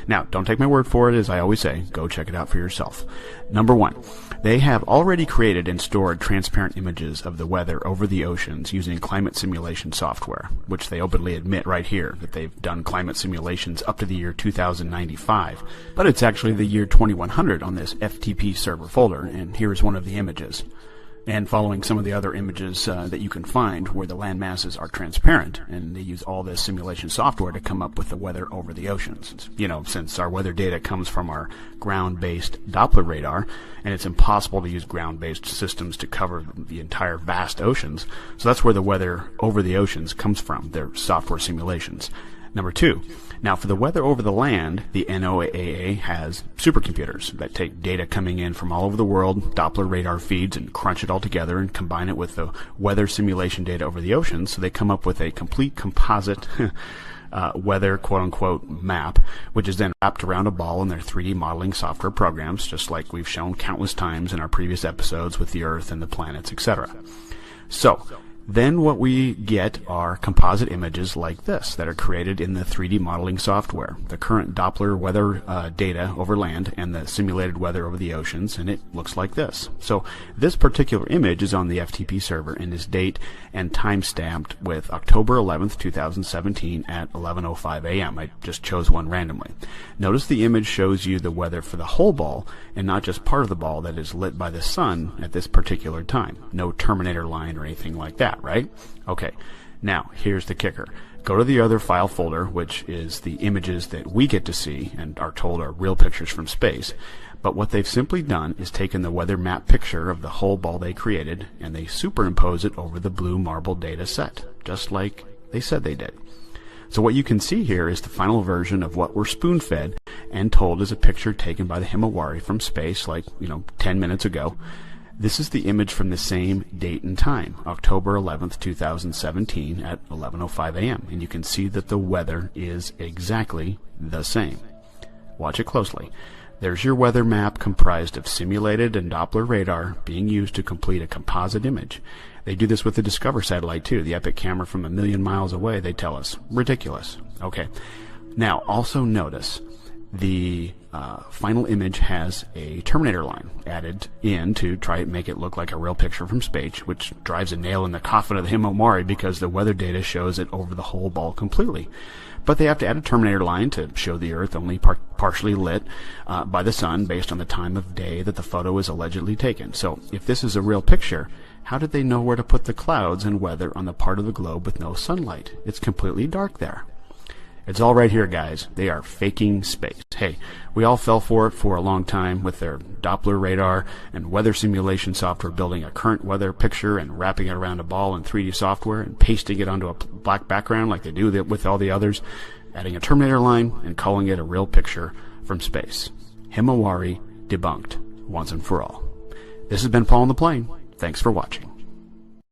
Now, don't take my word for it, as I always say. Go check it out for yourself. Number one, they have already created and stored transparent images of the weather over the oceans using climate simulation software, which they openly admit right here that they've done climate simulations up to the year 2095. But it's actually the year 2100 on this FTP server folder, and here's one of the images. And following some of the other images that you can find where the land masses are transparent, and they use all this simulation software to come up with the weather over the oceans. You know, since our weather data comes from our ground-based Doppler radar, and it's impossible to use ground-based systems to cover the entire vast oceans, so that's where the weather over the oceans comes from, their software simulations. Number two, now for the weather over the land, the NOAA has supercomputers that take data coming in from all over the world, Doppler radar feeds, and crunch it all together and combine it with the weather simulation data over the oceans, so they come up with a complete composite weather quote-unquote map, which is then wrapped around a ball in their 3D modeling software programs, just like we've shown countless times in our previous episodes with the Earth and the planets, etc. So, then what we get are composite images like this that are created in the 3D modeling software, the current Doppler weather data over land and the simulated weather over the oceans, and it looks like this. So this particular image is on the FTP server and is date and time stamped with October 11th, 2017 at 11:05 a.m. I just chose one randomly. Notice the image shows you the weather for the whole ball and not just part of the ball that is lit by the sun at this particular time. No Terminator line or anything like that, right? Okay, now here's the kicker. Go to the other file folder, which is the images that we get to see and are told are real pictures from space. But what they've simply done is taken the weather map picture of the whole ball they created and they superimpose it over the blue marble data set, just like they said they did. So what you can see here is the final version of what we're spoon-fed and told is a picture taken by the Himawari from space, like, 10 minutes ago. This is the image from the same date and time, October 11th, 2017 at 11:05 a.m. And you can see that the weather is exactly the same. Watch it closely. There's your weather map comprised of simulated and Doppler radar being used to complete a composite image. They do this with the Discover satellite too, the epic camera from 1,000,000 miles away, they tell us. Ridiculous. Okay. Now, also notice the final image has a Terminator line added in to try to make it look like a real picture from space, which drives a nail in the coffin of the Himawari because the weather data shows it over the whole ball completely. But they have to add a Terminator line to show the Earth only partially lit by the sun based on the time of day that the photo is allegedly taken. So if this is a real picture, how did they know where to put the clouds and weather on the part of the globe with no sunlight? It's completely dark there. It's all right here, guys. They are faking space. Hey, we all fell for it for a long time with their Doppler radar and weather simulation software building a current weather picture and wrapping it around a ball in 3D software and pasting it onto a black background like they do with all the others, adding a Terminator line and calling it a real picture from space. Himawari debunked once and for all. This has been Paul on the Plane. Thanks for watching.